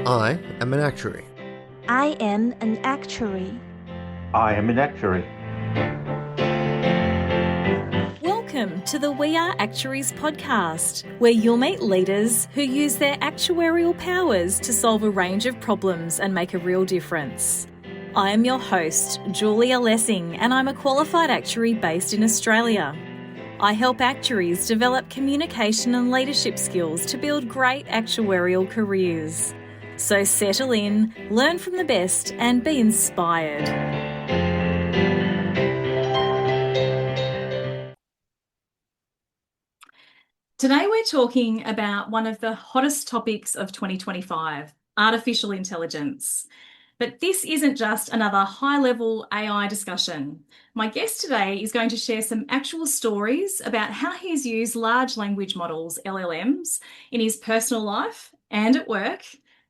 I am an actuary. I am an actuary. I am an actuary. Welcome to the We Are Actuaries podcast, where you'll meet leaders who use their actuarial powers to solve a range of problems and make a real difference. I am your host, Julia Lessing, and I'm a qualified actuary based in Australia. I help actuaries develop communication and leadership skills to build great actuarial careers. So settle in, learn from the best, and be inspired. Today we're talking about one of the hottest topics of 2025, artificial intelligence. But this isn't just another high-level AI discussion. My guest today is going to share some actual stories about how he's used large language models, LLMs, in his personal life and at work.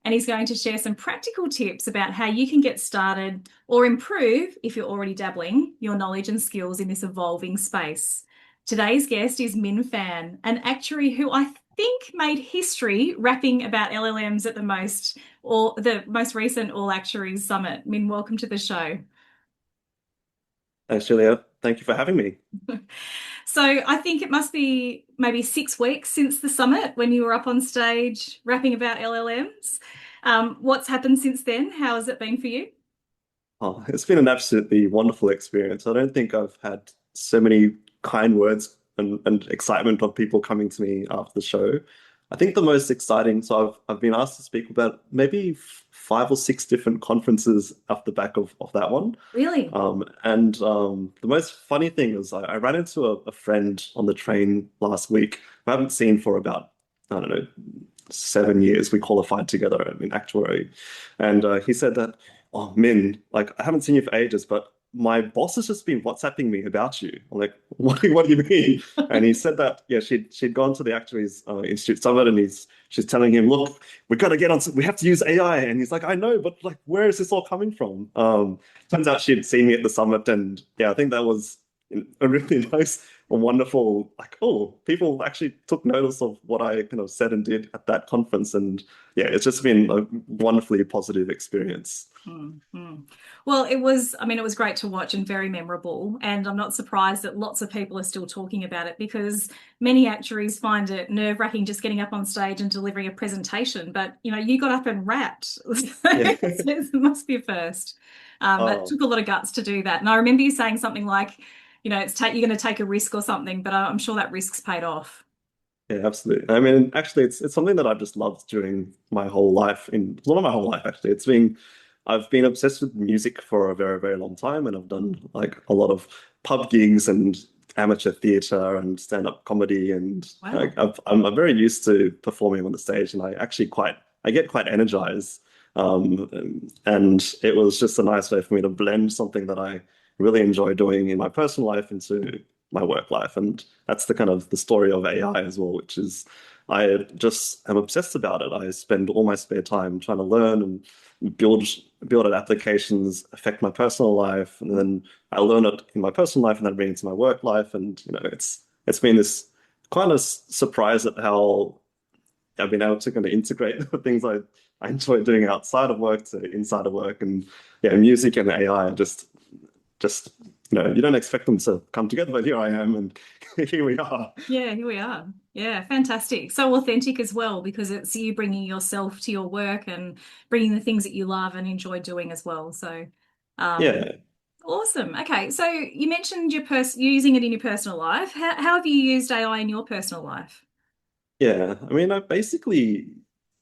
And he's going to share some practical tips about how you can get started or improve, if you're already dabbling, your knowledge and skills in this evolving space. Today's guest is Minh Phan, an actuary who I think made history rapping about LLMs at the most recent All Actuaries Summit. Minh, welcome to the show. Thanks, Julia. Thank you for having me. So I think it must be maybe 6 weeks since the summit when you were up on stage rapping about LLMs. What's happened since then? How has it been for you? Oh, it's been an absolutely wonderful experience. I don't think I've had so many kind words and excitement of people coming to me after the show. I think the most exciting, so I've been asked to speak about maybe 5 or 6 different conferences off the back of that one. Really? The most funny thing is I ran into a friend on the train last week who I haven't seen for about, I don't know, 7 years. We qualified together in actuary. And he said that, oh, Min, like, I haven't seen you for ages, but my boss has just been WhatsApping me about you. I'm like, what do you mean? And he said that, yeah, she'd gone to the Actuaries Institute Summit and she's telling him, look, we got to get on, we have to use AI. And he's like, I know, but like, where is this all coming from? Turns out she'd seen me at the summit. And yeah, I think that was a really nice, a wonderful, like, oh, people actually took notice of what I kind of said and did at that conference. And yeah, it's just been a wonderfully positive experience. Mm-hmm. Well, it was great to watch and very memorable. And I'm not surprised that lots of people are still talking about it because many actuaries find it nerve-wracking just getting up on stage and delivering a presentation. But, you got up and rapped. Yeah. It must be a first. But it Oh, took a lot of guts to do that. And I remember you saying something like, you're going to take a risk or something, but I'm sure that risk's paid off. yeah, absolutely. I mean, actually, it's something that I've just loved doing my whole life. Well, not my whole life, actually. I've been obsessed with music for a very, very long time, and I've done like a lot of pub gigs and amateur theatre and stand-up comedy, and Wow. I'm very used to performing on the stage, and I get quite energized. And it was just a nice way for me to blend something that I really enjoy doing in my personal life into my work life. And that's the kind of the story of AI as well, which is I just am obsessed about it. I spend all my spare time trying to learn and build it applications, affect my personal life, and then I learn it in my personal life and then bring it to my work life. And it's been this kind of surprise at how I've been able to kind of integrate the things I enjoy doing outside of work to inside of work. And yeah, music and AI are just you don't expect them to come together, but here I am, and here we are. Yeah, here we are. Yeah, fantastic. So authentic as well, because it's you bringing yourself to your work and bringing the things that you love and enjoy doing as well. So, um, Yeah, awesome. Okay, so you mentioned using it in your personal life. How have you used AI in your personal life? yeah. I mean, I basically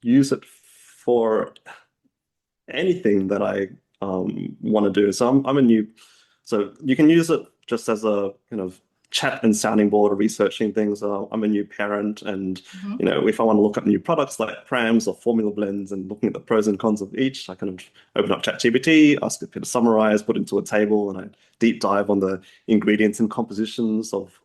use it for anything that I want to do. So I'm a new, so you can use it just as a kind of chat and sounding board or researching things. I'm a new parent, and Mhm. if I want to look up new products like prams or formula blends and looking at the pros and cons of each, I kind of open up ChatGPT, ask it to summarize, put it into a table, and I deep dive on the ingredients and compositions of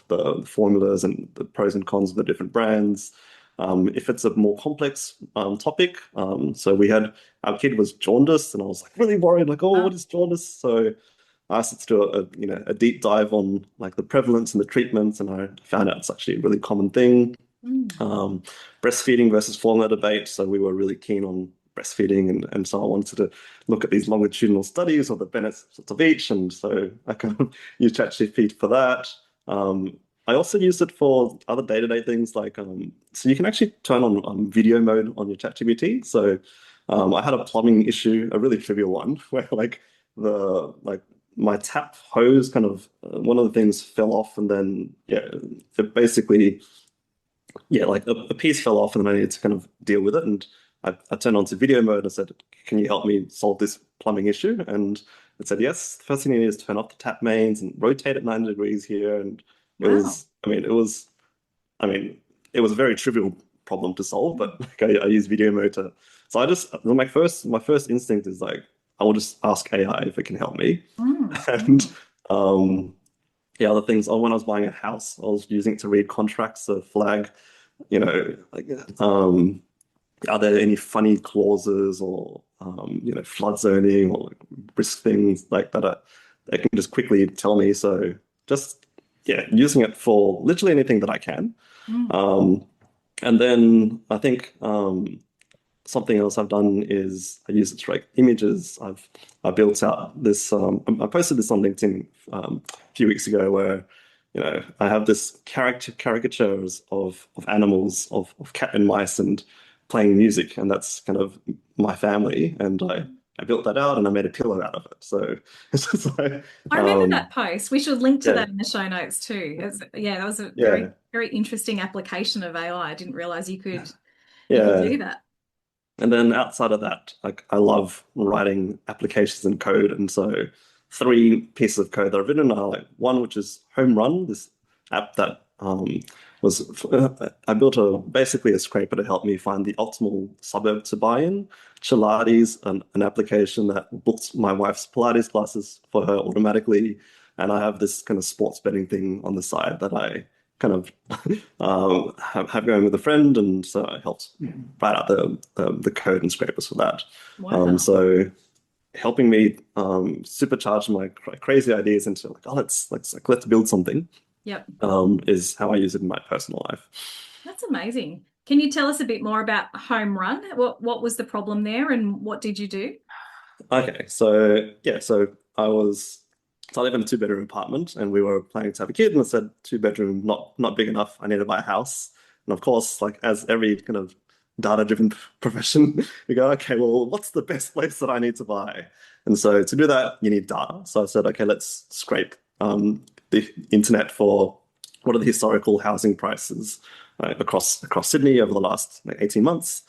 the formulas and the pros and cons of the different brands. If it's a more complex topic, so our kid was jaundiced, and I was like really worried, like, oh, what Oh, is jaundice? So I asked it to do a deep dive on like the prevalence and the treatments, and I found out it's actually a really common thing. mm. Um, Breastfeeding versus formula debate. So we were really keen on breastfeeding, and so I wanted to look at these longitudinal studies of the benefits of each, and so I kind of used ChatGPT for that. I also used it for other day-to-day things like so you can actually turn on video mode on your ChatGPT. So I had a plumbing issue, a really trivial one, where my tap hose kind of one of the things fell off, and then it basically like a piece fell off, and then I needed to kind of deal with it. And I turned on to video mode and said, "Can you help me solve this plumbing issue?" And it said, "Yes. The first thing you need is turn off the tap mains and rotate it 90 degrees here." And it Wow. was, I mean, it was a very trivial problem to solve, but like I use video mode to. So I just my first instinct is like I will just ask AI if it can help me. And other things. Oh, when I was buying a house, I was using it to read contracts, to flag, like are there any funny clauses or flood zoning or like risk things like that? They can just quickly tell me. So just using it for literally anything that I can. And then I think something else I've done is I use it to write images. I built out this. I posted this on LinkedIn a few weeks ago, where I have this caricatures of animals, of cat and mice, and playing music, and that's kind of my family. And I built that out, and I made a pillow out of it. So it's just like I remember that post. We should link to yeah. that in the show notes too. That was a Yeah. very interesting application of AI. I didn't realize you could Yeah. do that. And then outside of that, like I love writing applications and code. And so 3 pieces of code that I've written are like one, which is Home Run, this app that I built basically a scraper to help me find the optimal suburb to buy in. Pilates, an application that books my wife's Pilates classes for her automatically. And I have this kind of sports betting thing on the side that I kind of have going with a friend, and so I helped write out the code and scrapers for that. Wow. So helping me supercharge my crazy ideas into like, oh, let's build something. Yep. Is how I use it in my personal life. That's amazing. Can you tell us a bit more about Home Run? What was the problem there, and what did you do? Okay, so I live in a 2-bedroom apartment, and we were planning to have a kid, and I said 2-bedroom, not big enough. I need to buy a house. And of course, like as every kind of data-driven profession, you go, okay, well, what's the best place that I need to buy? And so to do that, you need data. So I said, okay, let's scrape the internet for what are the historical housing prices across Sydney over the last 18 months.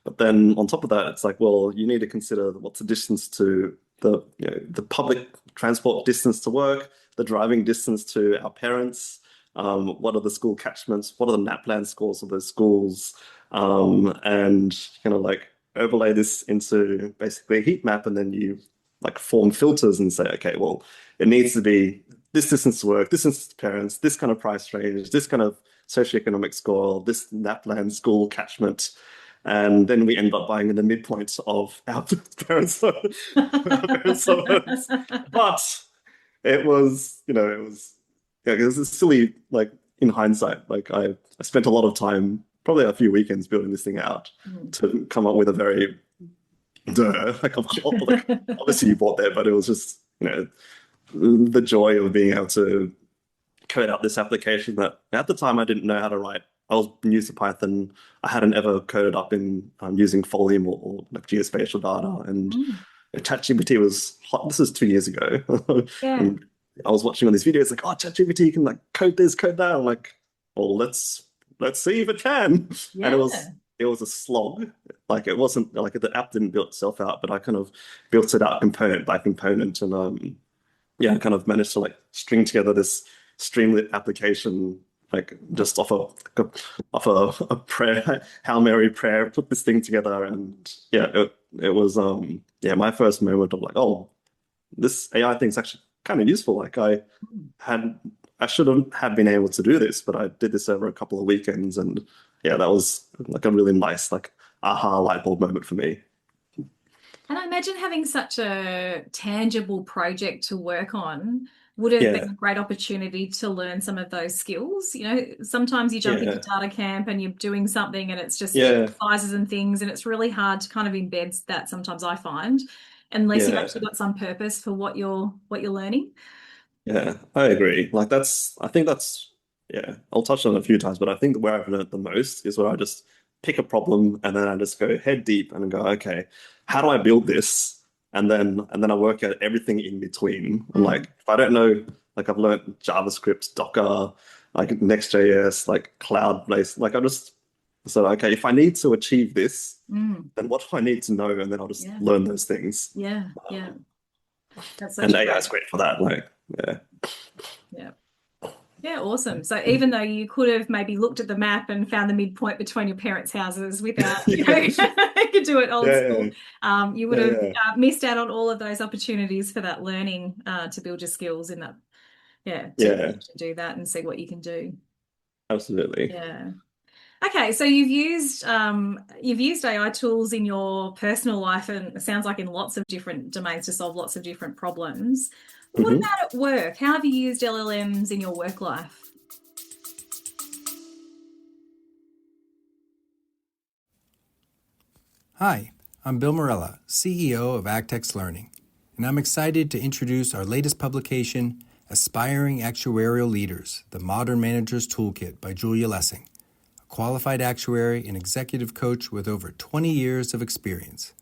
But then on top of that, it's like, well, you need to consider what's the distance to the public transport distance to work, the driving distance to our parents, what are the school catchments, what are the NAPLAN scores of those schools, and kind of like overlay this into basically a heat map, and then you like form filters and say, okay, well, it needs to be this distance to work, this distance to parents, this kind of price range, this kind of socioeconomic score, this NAPLAN school catchment. And then we end up buying in the midpoint of our parents' suburbs. But it was, it was a silly, like in hindsight, like I spent a lot of time, probably a few weekends building this thing out to come up with a very, like, obviously you bought there, but it was just, the joy of being able to code out this application that at the time I didn't know how to write. I was new to Python. I hadn't ever coded up in using Folium or like geospatial data. And ChatGPT was hot. This is 2 years ago. Yeah. And I was watching all these videos like, oh, ChatGPT can like code this, code that. I'm like, well, let's see if it can. Yeah. And it was a slog. Like it wasn't like the app didn't build itself out, but I kind of built it out component by component, and I kind of managed to like string together this Streamlit application, like just off a prayer, Hail Mary prayer, put this thing together, and it was my first moment of like, oh, this AI thing's actually kind of useful. Like I shouldn't have been able to do this, but I did this over a couple of weekends, and that was like a really nice like aha light bulb moment for me. And I imagine having such a tangible project to work on would have Yeah. been a great opportunity to learn some of those skills. You know, sometimes you jump into data camp and you're doing something and it's just exercises and things, and it's really hard to kind of embed that sometimes, I find, unless you've actually got some purpose for what you're learning. Yeah, I agree. Like I think that's, I'll touch on it a few times, but I think where I've learned the most is where I just pick a problem and then I just go head deep and go, okay, how do I build this? And then I work out everything in between. And like, if I don't know, like I've learned JavaScript, Docker, like Next.js, like cloud-based, like I just so okay, if I need to achieve this, then what do I need to know? And then I'll just learn those things. Yeah, yeah. That's And such a AI is great for that. Like, yeah. Yeah, awesome. So even though you could have maybe looked at the map and found the midpoint between your parents' houses without, you know, you could do it old school, you would have missed out on all of those opportunities for that learning to build your skills in that, to do that and see what you can do. Absolutely. Yeah. Okay, so you've used AI tools in your personal life, and it sounds like in lots of different domains to solve lots of different problems. What about at work? How have you used LLMs in your work life? Hi, I'm Bill Morella, CEO of ActX Learning, and I'm excited to introduce our latest publication, Aspiring Actuarial Leaders, the Modern Manager's Toolkit by Julia Lessing, a qualified actuary and executive coach with over 20 years of experience.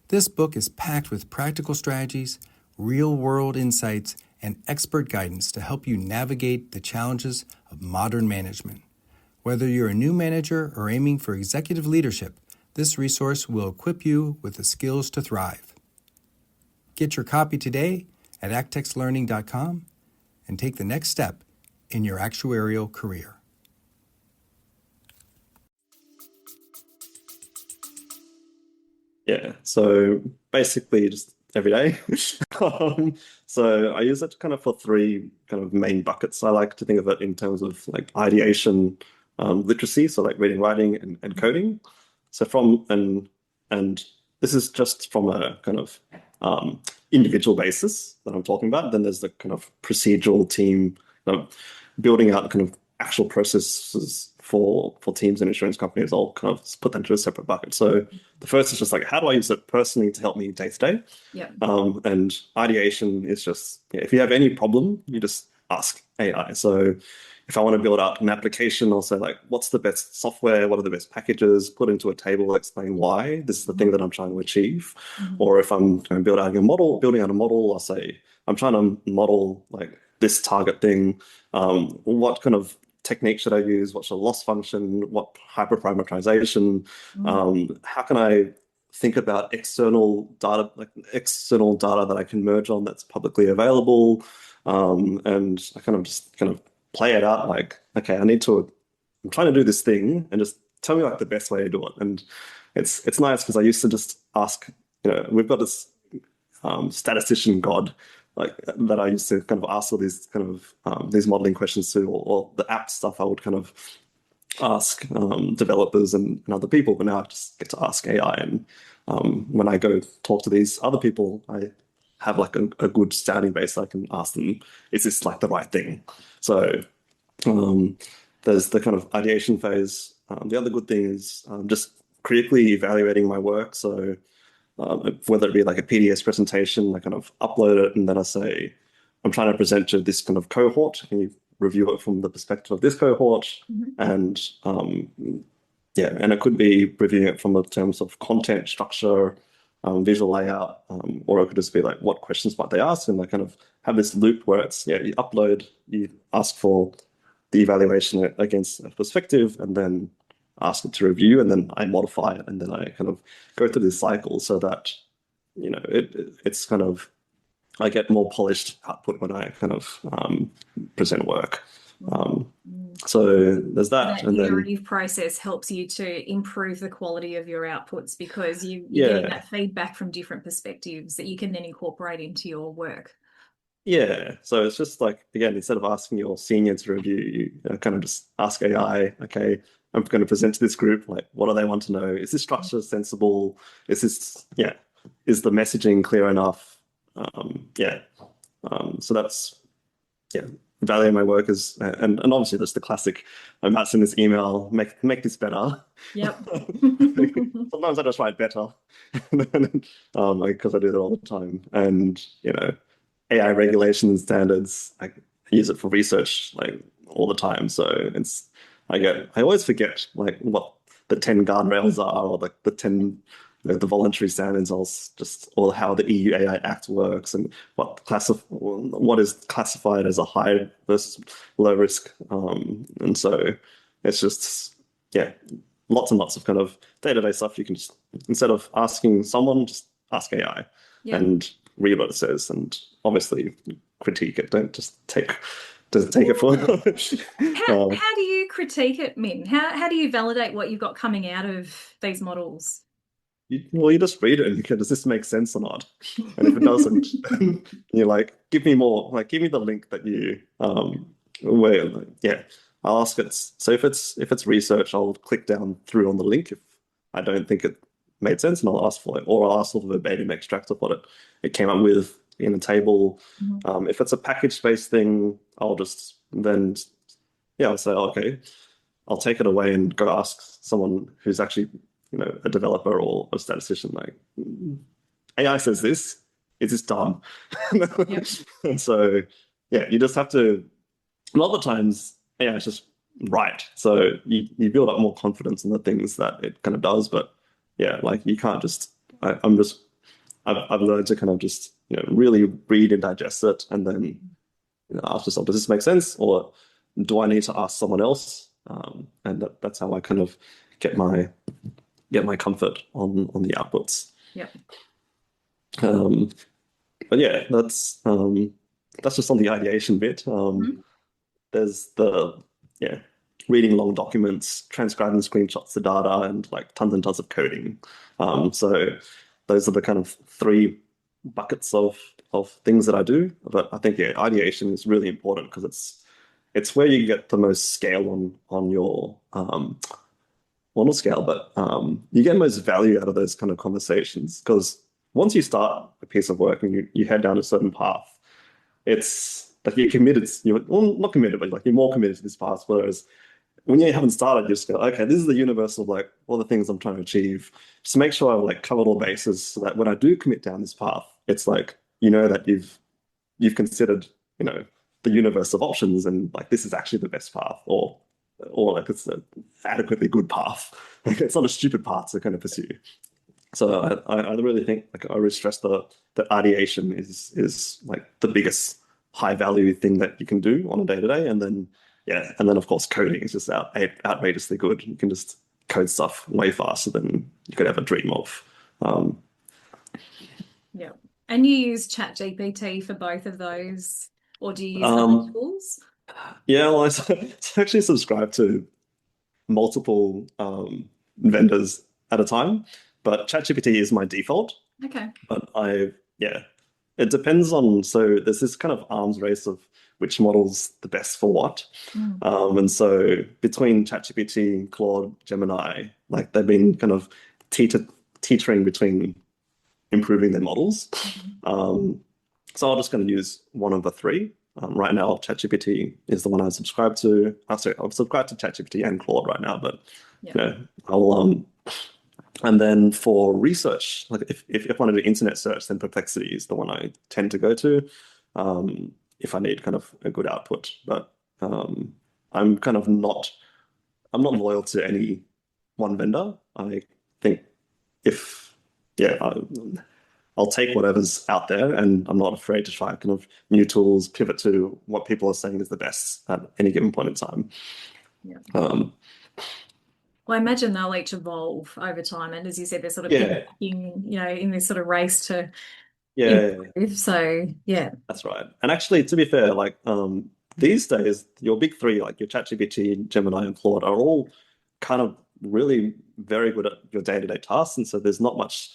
This book is packed with practical strategies, real-world insights, and expert guidance to help you navigate the challenges of modern management. Whether you're a new manager or aiming for executive leadership, this resource will equip you with the skills to thrive. Get your copy today at actexlearning.com and take the next step in your actuarial career. Yeah, so basically just every day. So I use it kind of for three kind of main buckets. I like to think of it in terms of like ideation, literacy, so like reading, writing, and coding. So and this is just from a kind of individual basis that I'm talking about. Then there's the kind of procedural team, building out kind of actual processes for teams and insurance companies. I'll kind of put them into a separate bucket. So the first is just like, how do I use it personally to help me day to day? Yeah. And ideation is just, if you have any problem, you just ask AI. So if I want to build out an application, I'll say like, what's the best software? What are the best packages? Put into a table, explain why this is the thing that I'm trying to achieve. Or if I'm going to building out a model, I'll say, I'm trying to model like this target thing. What kind of technique should I use? What's the loss function? What hyperparameterization? How can I think about external data that I can merge on that's publicly available? And I kind of just kind of play it out like, okay, I'm trying to do this thing and just tell me like the best way to do it. And it's nice because I used to just ask, we've got this statistician god like that I used to kind of ask all these kind of these modeling questions to, or the app stuff I would kind of ask developers and other people, but now I just get to ask AI. And when I go talk to these other people, I have like a good starting base. I can ask them, is this like the right thing? So there's the kind of ideation phase. The other good thing is just critically evaluating my work. So whether it be like a PDS presentation, I kind of upload it and then I say, I'm trying to present to this kind of cohort. Can you review it from the perspective of this cohort? And and it could be reviewing it from the terms of content structure, visual layout, or it could just be like, what questions might they ask? And I kind of have this loop where it's, you upload, you ask for the evaluation against a perspective, and then ask it to review, and then I modify it, and then I kind of go through this cycle so that, it's kind of, I get more polished output when I kind of present work. So there's that. That iterative process helps you to improve the quality of your outputs because you're getting that feedback from different perspectives that you can then incorporate into your work. Yeah, so it's just like, again, instead of asking your senior to review, you kind of just ask AI, okay, I'm going to present to this group, like, what do they want to know? Is this structure sensible? Is the messaging clear enough? So that's value my work is, and obviously there's the classic, I might send this email, make this better. Yep. Sometimes I just write better, because I do that all the time. And AI regulation and standards, I use it for research like all the time. So I always forget like what the 10 guardrails are, or the 10 the voluntary standards, or how the EU AI Act works, and what is classified as a high versus low risk. And so it's just lots and lots of kind of day-to-day stuff. You can just, instead of asking someone, just ask AI and read what it says, and obviously critique it. Don't just take it for. How do you critique it, Min? How do you validate what you've got coming out of these models? You just read it and you go, does this make sense or not? And if it doesn't, you're like, give me more, like give me the link that you I'll ask it. So if it's research, I'll click down through on the link if I don't think it made sense, and I'll ask for it, or I'll ask for the verbatim extract of what it came up with in a table. If it's a package-based thing, I'll just then I'll say, okay, I'll take it away and go ask someone who's actually a developer or a statistician, like, AI says this, is this dumb? And so you just have to, a lot of the times AI is just right. So you build up more confidence in the things that it kind of does. But like you can't just, I've learned to kind of just, really read and digest it, and then ask yourself, does this make sense? Or do I need to ask someone else? And that's how I kind of get my comfort on the outputs. But that's just on the ideation bit. There's the reading long documents, transcribing screenshots of data, and like tons and tons of coding. So those are the kind of 3 buckets of things that I do. But I think ideation is really important because it's where you get the most scale on your well, not scale, but you get most value out of those kind of conversations, because once you start a piece of work and you head down a certain path, it's like you're committed. Well, not committed, but like you're more committed to this path. Whereas when you haven't started, you just go, okay, this is the universe of like all the things I'm trying to achieve. Just make sure I've like covered all bases, so that when I do commit down this path, it's like that you've considered the universe of options, and like this is actually the best path, or like it's an adequately good path. Like it's not a stupid path to kind of pursue. So I really think, like, I really stress that ideation is like the biggest high value thing that you can do on a day-to-day. And then of course coding is just outrageously good. You can just code stuff way faster than you could ever dream of. And you use ChatGPT for both of those, or do you use other tools? Well, I actually subscribe to multiple vendors at a time, but ChatGPT is my default. Okay. But it depends on, so there's this kind of arms race of which model's the best for what. And so between ChatGPT, Claude, Gemini, like they've been kind of teetering between improving their models. So I'll just going to use one of the 3. Right now, ChatGPT is the one I subscribe to. Sorry, I've subscribed to ChatGPT and Claude right now, but I'll and then for research, like if I want to do internet search, then Perplexity is the one I tend to go to if I need kind of a good output. But I'm kind of not loyal to any one vendor. I think I'll take whatever's out there, and I'm not afraid to try kind of new tools, pivot to what people are saying is the best at any given point in time. Well, I imagine they'll each evolve over time, and as you said, they're sort of in this sort of race to improve. So that's right. And actually, to be fair, like these days, your big 3, like your ChatGPT, Gemini, and Claude, are all kind of really very good at your day-to-day tasks, and so there's not much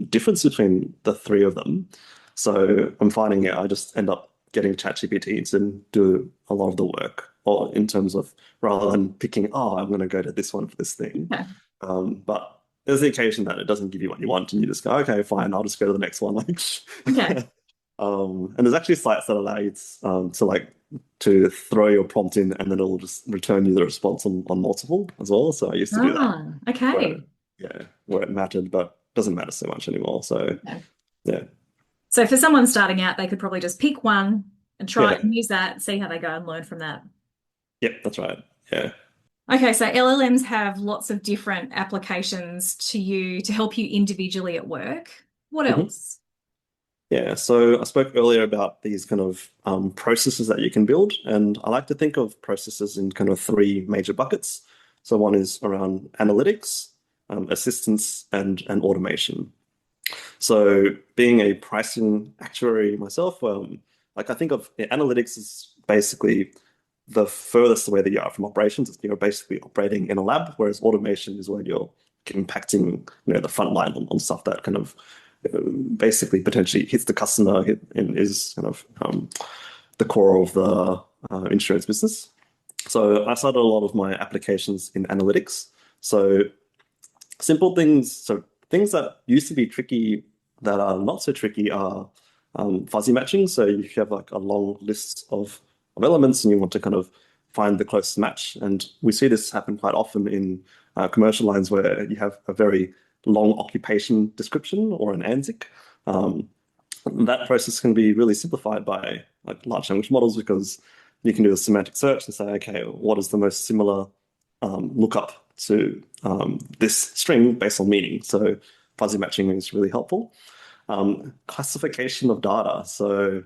difference between the 3 of them. So I'm finding I just end up getting ChatGPT to do a lot of the work, or in terms of, rather than picking, I'm going to go to this one for this thing. But there's the occasion that it doesn't give you what you want, and you just go, okay, fine, I'll just go to the next one. Okay. And there's actually sites that allow you to throw your prompt in and then it'll just return you the response on multiple as well. So I used to do that Ah, okay. where it mattered, but doesn't matter so much anymore. So Okay. yeah, So for someone starting out, they could probably just pick one and try yeah, and use that, see how they go and learn from that. yeah, that's right. Yeah. Okay, so LLMs have lots of different applications to you to help you individually at work. What Mhm. else? Yeah, so I spoke earlier about these kind of processes that you can build, and I like to think of processes in kind of three major buckets. So one is around analytics, assistance, and automation. So being a pricing actuary myself, like I think of analytics as basically the furthest away that you are from operations. You're basically operating in a lab, whereas automation is where you're impacting, the front line on stuff that kind of basically potentially hits the customer and is kind of the core of the insurance business. So I started a lot of my applications in analytics. So simple things, so things that used to be tricky that are not so tricky are fuzzy matching. So if you have like a long list of elements and you want to kind of find the closest match, and we see this happen quite often in commercial lines where you have a very long occupation description or an ANSIC. Um, that process can be really simplified by like large language models because you can do a semantic search and say, okay, what is the most similar lookup to this string based on meaning? So fuzzy matching is really helpful. Classification of data. So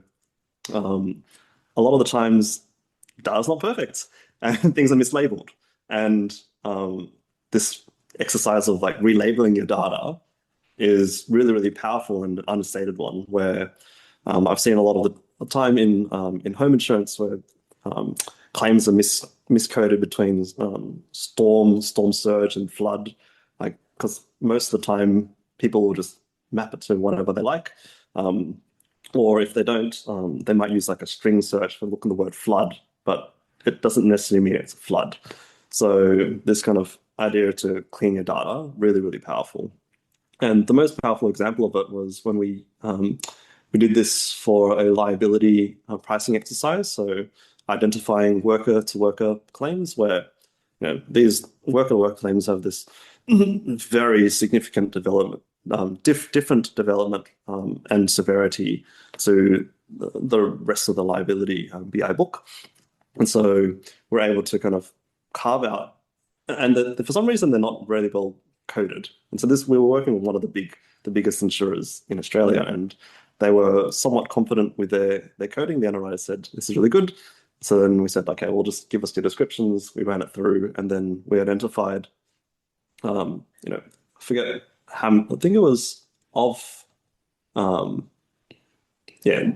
a lot of the times data's not perfect and things are mislabeled. And this exercise of like relabeling your data is really, really powerful and an understated one where I've seen a lot of the time in home insurance where claims are miscoded between storm surge, and flood, like because most of the time people will just map it to whatever they like. Or if they don't, they might use like a string search for looking the word flood, but it doesn't necessarily mean it's a flood. So this kind of idea to clean your data, really, really powerful. And the most powerful example of it was when we did this for a liability pricing exercise. So identifying worker-to-worker claims, where these worker-to-worker claims have this very significant development, different development and severity to the rest of the liability BI book. And so we're able to kind of carve out, and for some reason they're not really well coded. And so we were working with one of the biggest insurers in Australia, and they were somewhat confident with their coding. The underwriter said, "This is really good." So then we said, "Okay, well, just give us your descriptions." We ran it through, and then we identified, I forget how, I think it was of, yeah,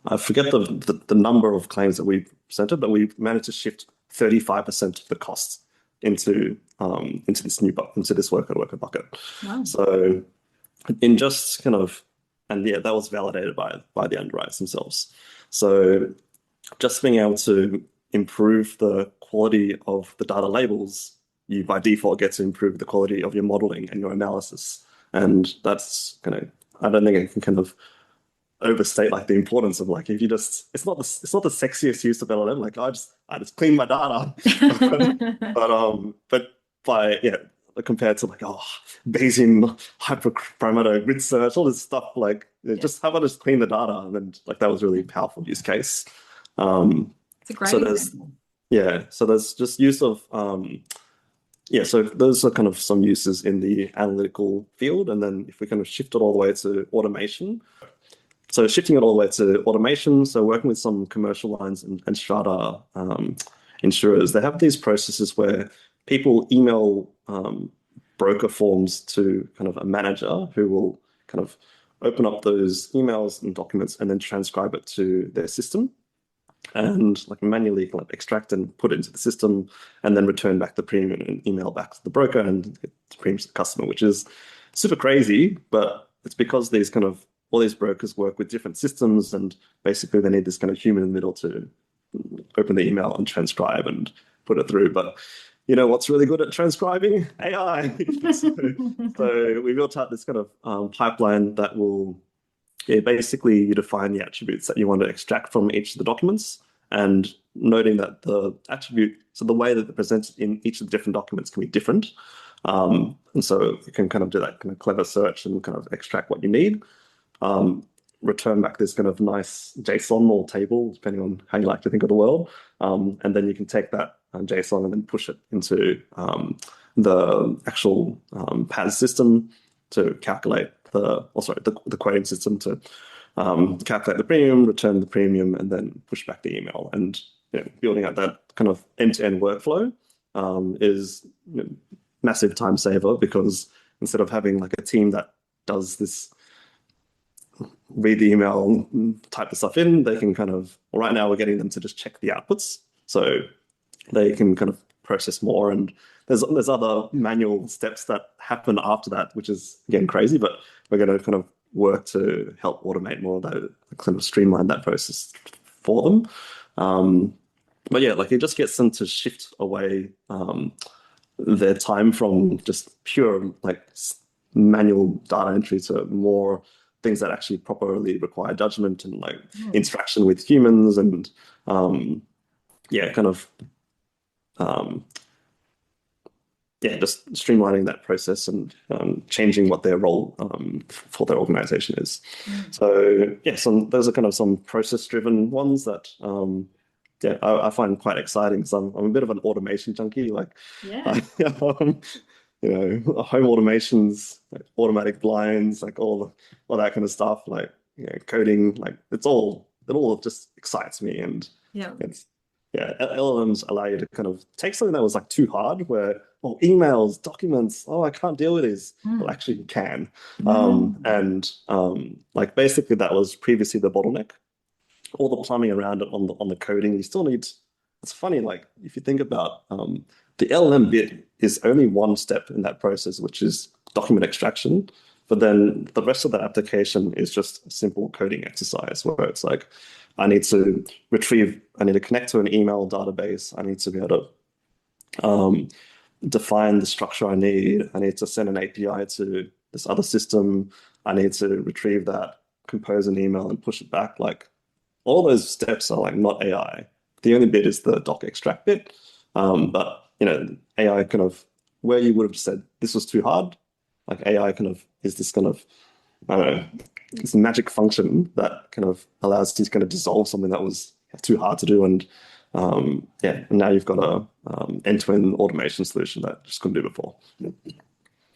I forget the number of claims that we presented, but we managed to shift 35% of the costs into this worker bucket. Wow. So in just kind of, and yeah, that was validated by the underwriters themselves. So just being able to improve the quality of the data labels, you by default get to improve the quality of your modeling and your analysis. And that's I don't think I can kind of overstate like the importance of like if you just it's not the sexiest use of LLM, like I just clean my data. But by compared to like Bayesian hyperparameter grid search, all this stuff, like just how about just clean the data, and then like that was really powerful use case. It's a great So there's example. so there's just use of so those are kind of some uses in the analytical field, and then if we kind of shift it all the way to automation. So shifting it all the way to automation, so working with some commercial lines and strata insurers, they have these processes where people email broker forms to kind of a manager who will kind of open up those emails and documents and then transcribe it to their system and like manually kind of extract and put it into the system and then return back the premium and email back to the broker and the premium to the customer, which is super crazy, but it's because all these brokers work with different systems and basically they need this kind of human in the middle to open the email and transcribe and put it through. But what's really good at transcribing? AI. So we built out this kind of pipeline that will Yeah, basically you define the attributes that you want to extract from each of the documents and noting that the attribute, so the way that they're presented in each of the different documents can be different. And so you can kind of do that kind of clever search and kind of extract what you need. Return back this kind of nice JSON or table, depending on how you like to think of the world. And then you can take that JSON and then push it into the actual PAS system to calculate the quoting system to calculate the premium, return the premium, and then push back the email. And building out that kind of end-to-end workflow is massive time saver, because instead of having like a team that does this, read the email, type the stuff in, they can kind of, right now we're getting them to just check the outputs. So they can kind of process more, and there's other manual steps that happen after that, which is again crazy, but we're going to kind of work to help automate more of that, kind of streamline that process for them. But yeah, like it just gets them to shift away their time from just pure like manual data entry to more things that actually properly require judgment and like interaction with humans, and kind of just streamlining that process and changing what their role for their organization is. So those are kind of some process-driven ones that I find quite exciting, because I'm a bit of an automation junkie. Like, home automations, like automatic blinds, like all that kind of stuff, like coding, like it all just excites me. And LLMs allow you to kind of take something that was like too hard, where emails, documents, I can't deal with this. Well, actually you can. Like basically that was previously the bottleneck. All the plumbing around it on the coding, you still need. It's funny, like if you think about the LLM bit is only one step in that process, which is document extraction. But then the rest of that application is just a simple coding exercise, where it's like, I need to connect to an email database. I need to be able to define the structure I need. I need to send an API to this other system. I need to retrieve that, compose an email, and push it back. Like all those steps are like not AI. The only bit is the doc extract bit. But AI kind of, where you would have said this was too hard, like AI kind of is this kind of, I don't know, this magic function that kind of allows you to kind of dissolve something that was too hard to do. And now you've got a end-to-end automation solution that just couldn't do before.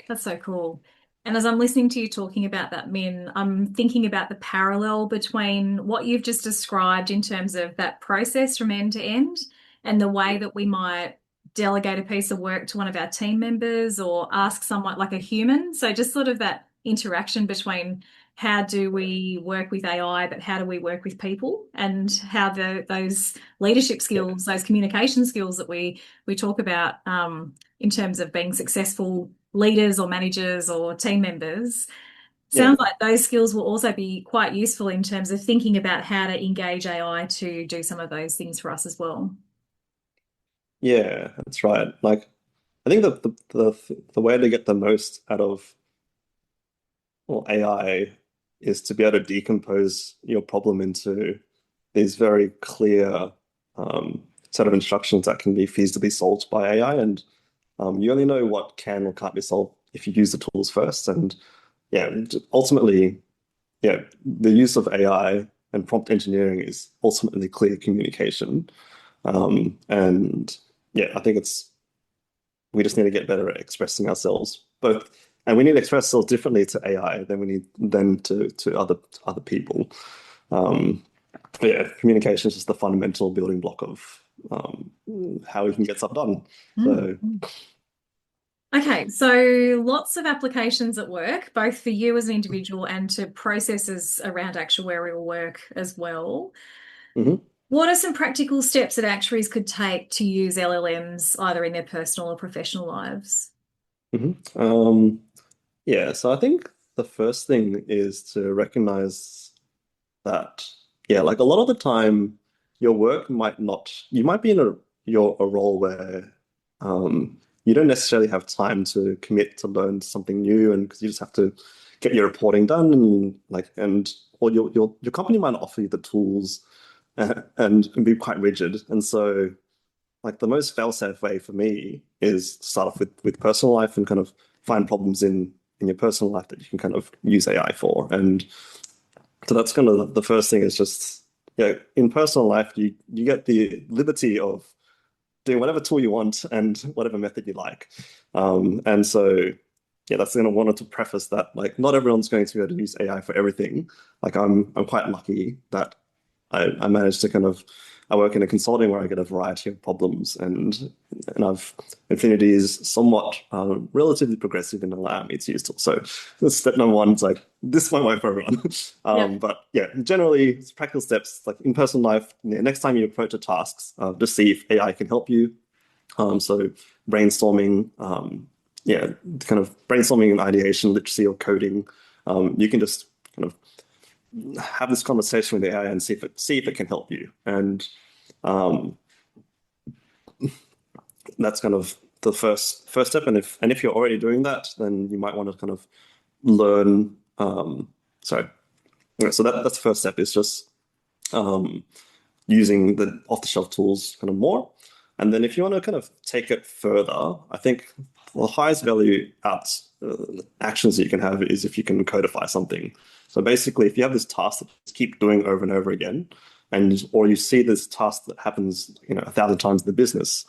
That's so cool. And as I'm listening to you talking about that, Min, I'm thinking about the parallel between what you've just described in terms of that process from end to end, and the way that we might delegate a piece of work to one of our team members or ask someone like a human. So just sort of that interaction between how do we work with AI, but how do we work with people, and how those leadership skills, those communication skills that we talk about in terms of being successful leaders or managers or team members. Sounds like those skills will also be quite useful in terms of thinking about how to engage AI to do some of those things for us as well. Yeah, that's right. Like, I think the way to get the most out of AI is to be able to decompose your problem into these very clear set of instructions that can be feasibly solved by AI. And you only know what can or can't be solved if you use the tools first. And ultimately, the use of AI and prompt engineering is ultimately clear communication. And I think we just need to get better at expressing ourselves both, and we need to express ourselves differently to AI than we need to other people. Communication is just the fundamental building block of how we can get stuff done. So. Okay, so lots of applications at work, both for you as an individual and to processes around actuarial work as well. What are some practical steps that actuaries could take to use LLMs either in their personal or professional lives? So I think the first thing is to recognize that, like a lot of the time, your work you might be in a role where you don't necessarily have time to commit to learn something new, and because you just have to get your reporting done, and or your company might not offer you the tools, and be quite rigid. And so like the most fail-safe way for me is to start off with personal life and kind of find problems in your personal life that you can kind of use AI for. And so that's kind of the first thing, is just, in personal life, you get the liberty of doing whatever tool you want and whatever method you like. And so, that's going to wanted to preface that, like, not everyone's going to be able to use AI for everything. Like, I'm quite lucky that I managed to kind of, I work in a consulting where I get a variety of problems, and Finity is somewhat relatively progressive in allowing me to use tools. So step number one is like, this won't work for everyone. But generally it's practical steps, like in personal life, next time you approach a tasks, just see if AI can help you. So brainstorming, kind of brainstorming and ideation, literacy or coding. You can just kind of have this conversation with the AI and see if it can help you. And that's kind of the first step. And if you're already doing that, then you might want to kind of learn. So that's the first step, is just using the off-the-shelf tools kind of more. And then if you want to kind of take it further, I think the highest value actions that you can have is if you can codify something. So basically, if you have this task that you keep doing over and over again, or you see this task that happens 1,000 times in the business,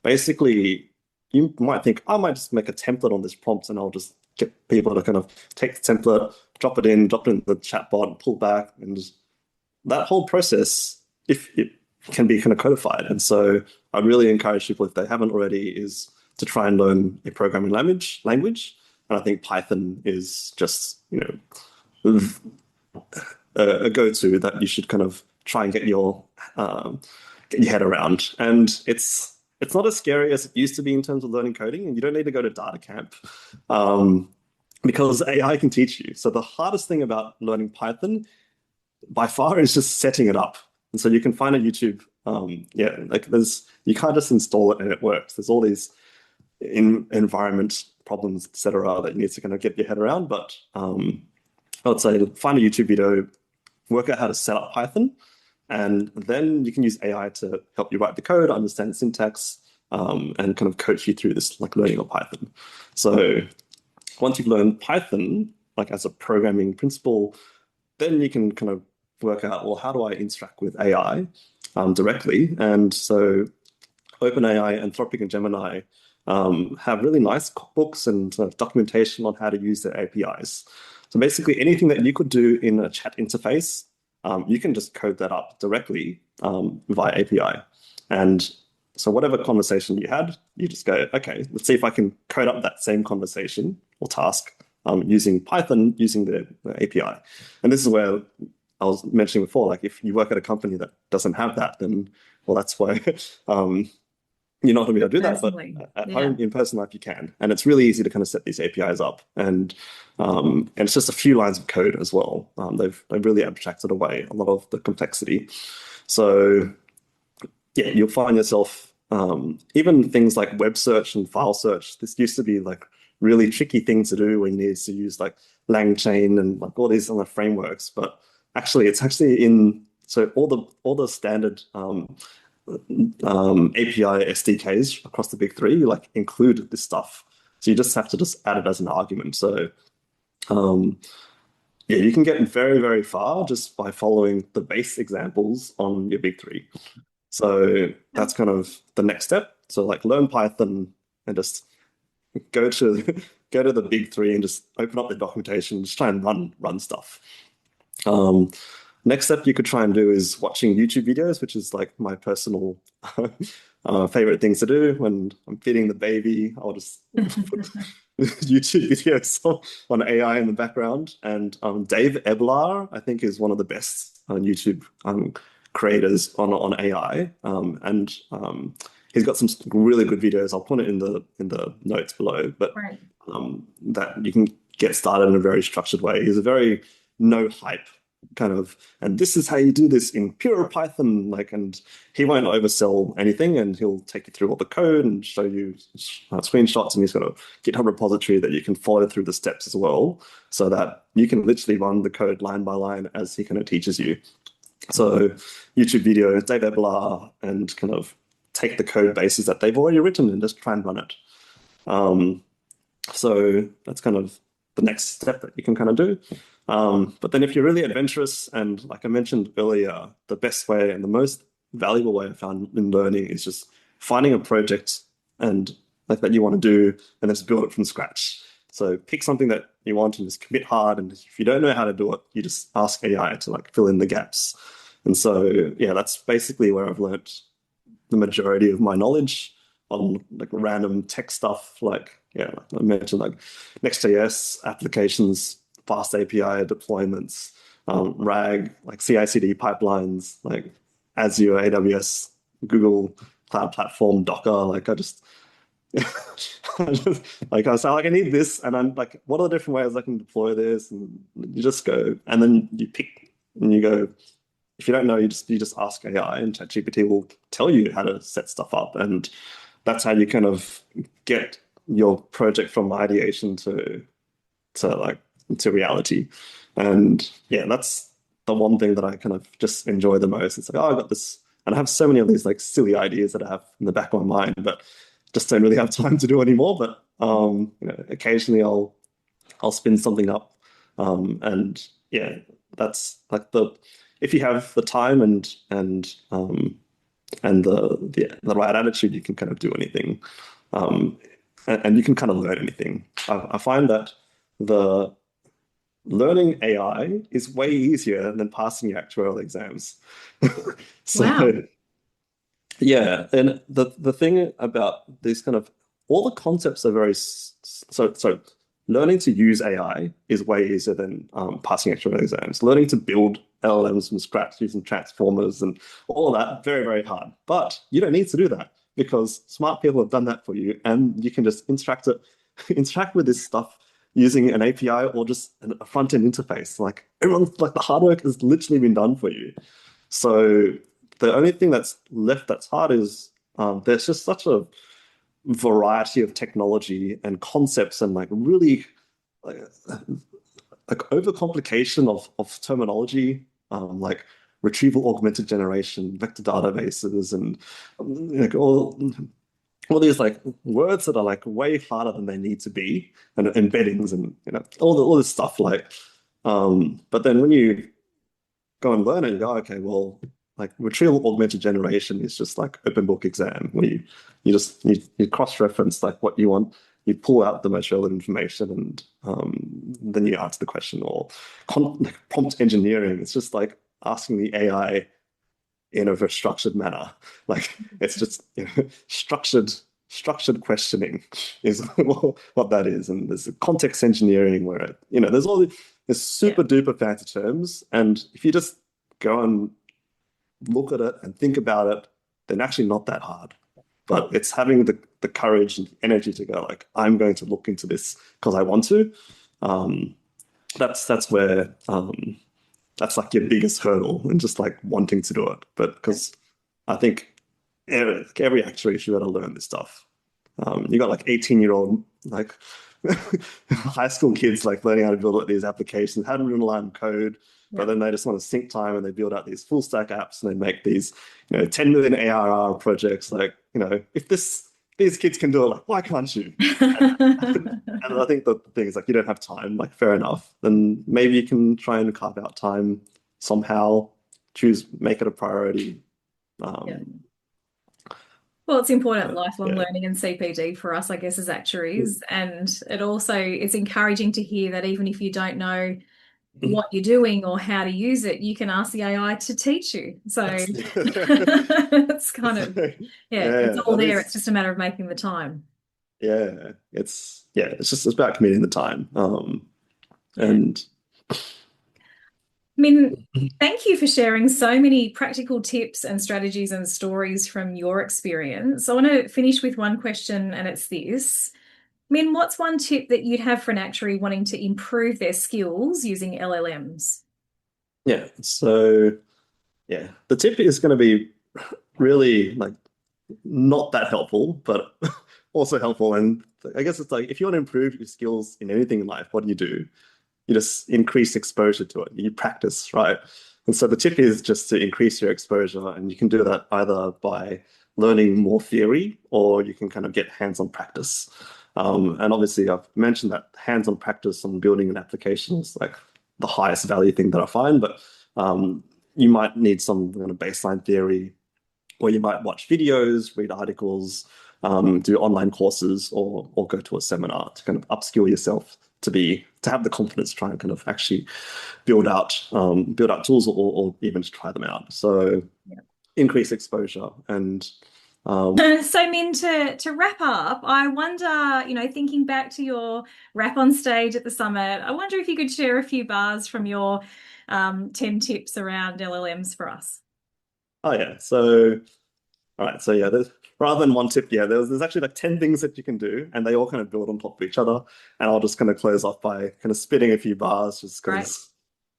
basically you might think, I might just make a template on this prompt, and I'll just get people to kind of take the template, drop it in the chatbot, pull back, and that whole process, if it can be kind of codified. And so I really encourage people, if they haven't already, is to try and learn a programming language. And I think Python is just, a go-to that you should kind of try and get your head around. And it's not as scary as it used to be in terms of learning coding, and you don't need to go to data camp because AI can teach you. So the hardest thing about learning Python by far is just setting it up. And so you can find a YouTube, you can't just install it and it works. There's all these environment problems, etc., that you need to kind of get your head around. But I would say find a YouTube video, work out how to set up Python, and then you can use AI to help you write the code, understand the syntax, and kind of coach you through this, like, learning of Python. So once you've learned Python, like as a programming principle, then you can kind of work out, well, how do I interact with AI directly? And so OpenAI, Anthropic, and Gemini have really nice books and documentation on how to use their APIs. So basically anything that you could do in a chat interface, you can just code that up directly via API. And so whatever conversation you had, you just go, okay, let's see if I can code up that same conversation or task using Python, using the API. And this is where I was mentioning before, like, if you work at a company that doesn't have that, then, well, that's why you're not going to be able to do that. But at home, in personal life, you can. And it's really easy to kind of set these APIs up. And it's just a few lines of code as well. They've really abstracted away a lot of the complexity. So yeah, you'll find yourself, even things like web search and file search, this used to be like really tricky things to do when you needed to use like LangChain and like all these other frameworks. But actually, it's actually so all the standard API SDKs across the big three, like, include this stuff. So you just have to just add it as an argument. So you can get very, very far just by following the base examples on your big three. So that's kind of the next step. So like, learn Python and just go to the big three and just open up the documentation, just try and run stuff. Next step you could try and do is watching YouTube videos, which is like my personal favorite things to do. When I'm feeding the baby, I'll just put YouTube videos on AI in the background. And Dave Eblar, I think, is one of the best YouTube creators on AI. And he's got some really good videos. I'll put it in the notes below, but that you can get started in a very structured way. He's a very no hype kind of, and this is how you do this in pure Python, like, and he won't oversell anything, and he'll take you through all the code and show you screenshots, and he's got a GitHub repository that you can follow through the steps as well, so that you can literally run the code line by line as he kind of teaches you. So YouTube videos, David blah, and kind of take the code bases that they've already written and just try and run it. So that's kind of the next step that you can kind of do. But then if you're really adventurous, and like I mentioned earlier, the best way and the most valuable way I found in learning is just finding a project and like that you want to do and just build it from scratch. So pick something that you want and just commit hard. And if you don't know how to do it, you just ask AI to like fill in the gaps. And so, yeah, that's basically where I've learned the majority of my knowledge on like random tech stuff, like, yeah, I mentioned like Next.js applications, fast API deployments, RAG, like CI/CD pipelines, like Azure, AWS, Google Cloud Platform, Docker. Like I just, like I was like, I need this, and I'm like, what are the different ways I can deploy this? And you just go, and then you pick, and you go. If you don't know, you just ask AI, and ChatGPT will tell you how to set stuff up, and that's how you kind of get your project from ideation to like to reality. And yeah, that's the one thing that I kind of just enjoy the most. It's like, oh, I got this, and I have so many of these like silly ideas that I have in the back of my mind, but just don't really have time to do anymore. But occasionally I'll spin something up, and yeah, that's like the if you have the time and the right attitude, you can kind of do anything, and you can kind of learn anything. I find that the learning AI is way easier than passing your actuarial exams. Wow. So yeah, and the thing about these kind of all the concepts are very so learning to use AI is way easier than passing actual exams. Learning to build LLMs from scratch using transformers and all that very very hard. But you don't need to do that because smart people have done that for you, and you can just interact with this stuff using an API or just a front end interface. Like everyone's like the hard work has literally been done for you. So the only thing that's left that's hard is there's just such a variety of technology and concepts and like really like, like overcomplication of terminology, like retrieval augmented generation, vector databases, and like all these like words that are like way harder than they need to be, and embeddings and all this stuff like. But then when you go and learn it and go, okay, well, like retrieval augmented generation is just like open book exam where you cross-reference like what you want, you pull out the most relevant information, and then you answer the question. Or like prompt engineering, it's just like asking the AI in a very structured manner. Like it's just structured questioning is what that is. And there's context engineering where there's all there's super duper fancy terms, and if you just go and look at it and think about it, then actually not that hard. But it's having the courage and energy to go like, I'm going to look into this because I want to. Um, that's where that's like your biggest hurdle, and just like wanting to do it. But because I think every actuary should be able to learn this stuff. You got like 18-year-old like high school kids like learning how to build these applications, hadn't written a line of code, but then they just want to sink time and they build out these full stack apps and they make these 10 million ARR projects. Like if these kids can do it, like why can't you? And I think the thing is like you don't have time, like fair enough. Then maybe you can try and carve out time somehow, make it a priority. Um, Well, it's important lifelong yeah. learning and CPD for us, I guess, as actuaries. And it's encouraging to hear that even if you don't know what you're doing or how to use it, you can ask the AI to teach you. So it's kind of, it's all that there. is, It's just a matter of making the time. it's about committing the time. Yeah. And I mean, thank you for sharing so many practical tips and strategies and stories from your experience. I want to finish with one question, and it's this. I mean, what's one tip that you'd have for an actuary wanting to improve their skills using LLMs? Yeah. So yeah, the tip is going to be really like not that helpful, but also helpful. And I guess it's like if you want to improve your skills in anything in life, what do? You just increase exposure to it. You practice, right? And so the tip is just to increase your exposure, and you can do that either by learning more theory or you can kind of get hands-on practice. And obviously, I've mentioned that hands-on practice on building an application is like the highest value thing that I find, but you might need some kind of baseline theory, or you might watch videos, read articles, do online courses, or go to a seminar to kind of upskill yourself to have the confidence to try and kind of actually build out tools, or even to try them out. So increase exposure and So, Min, to wrap up, I wonder, thinking back to your rap on stage at the summit, I wonder if you could share a few bars from your 10 tips around LLMs for us. oh yeah. So all right. So yeah, rather than one tip, yeah, there's actually like 10 things that you can do, and they all kind of build on top of each other. And I'll just kind of close off by kind of spitting a few bars just Great. because.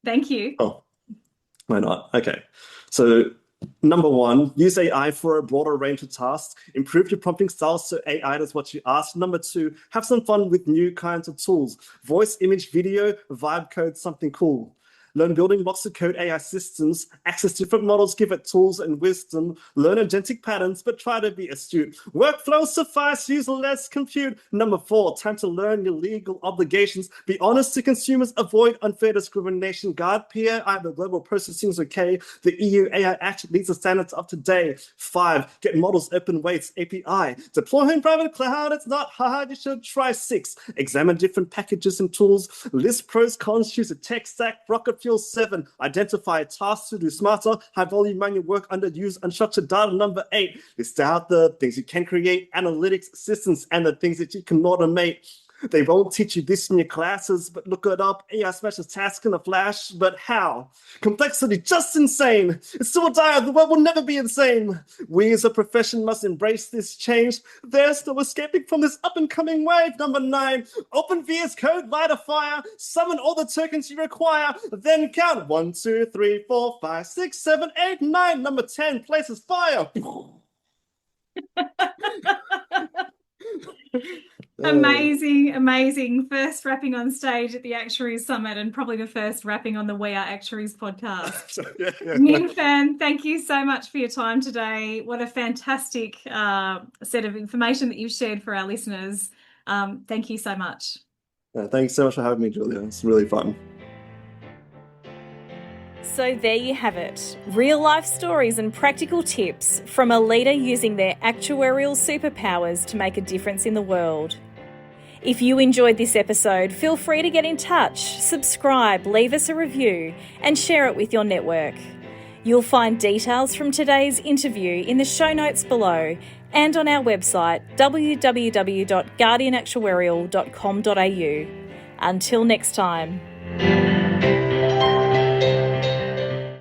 Thank you. Oh, why not? Okay. So number one, use AI for a broader range of tasks. Improve your prompting styles so AI does what you ask. Number two, have some fun with new kinds of tools. Voice, image, video, vibe code, something cool. Learn building blocks to code AI systems. Access different models, give it tools and wisdom. Learn agentic patterns, but try to be astute. Workflows suffice, use less compute. Number four, time to learn your legal obligations. Be honest to consumers, avoid unfair discrimination. Guard PAI, the global processing is okay. The EU AI Act leads the standards up to date. Five, get models open weights API. Deploy in private cloud, it's not hard, you should try. Six, examine different packages and tools. List pros, cons, choose a tech stack, rocket fuel. 7, identify tasks to do smarter, high volume manual work, underused, unstructured data. Number 8, list out the things you can create, analytics, systems, and the things that you can automate. They won't teach you this in your classes, but look it up. AI smashes tasks in a flash, but how? Complexity, just insane. It's still a dire, the world will never be insane. We as a profession must embrace this change. There's no escaping from this up-and-coming wave. Number 9, open VS Code, light a fire, summon all the tokens you require, then count 1, 2, 3, 4, 5, 6, 7, 8, 9. Number 10, places fire. Amazing, amazing. First rapping on stage at the Actuaries Summit, and probably the first rapping on the We Are Actuaries podcast. Minh Phan, thank you so much for your time today. What a fantastic set of information that you've shared for our listeners. Thank you so much. Thanks so much for having me, Julia. It's really fun. So there you have it, real life stories and practical tips from a leader using their actuarial superpowers to make a difference in the world. If you enjoyed this episode, feel free to get in touch, subscribe, leave us a review, and share it with your network. You'll find details from today's interview in the show notes below and on our website www.guardianactuarial.com.au. Until next time.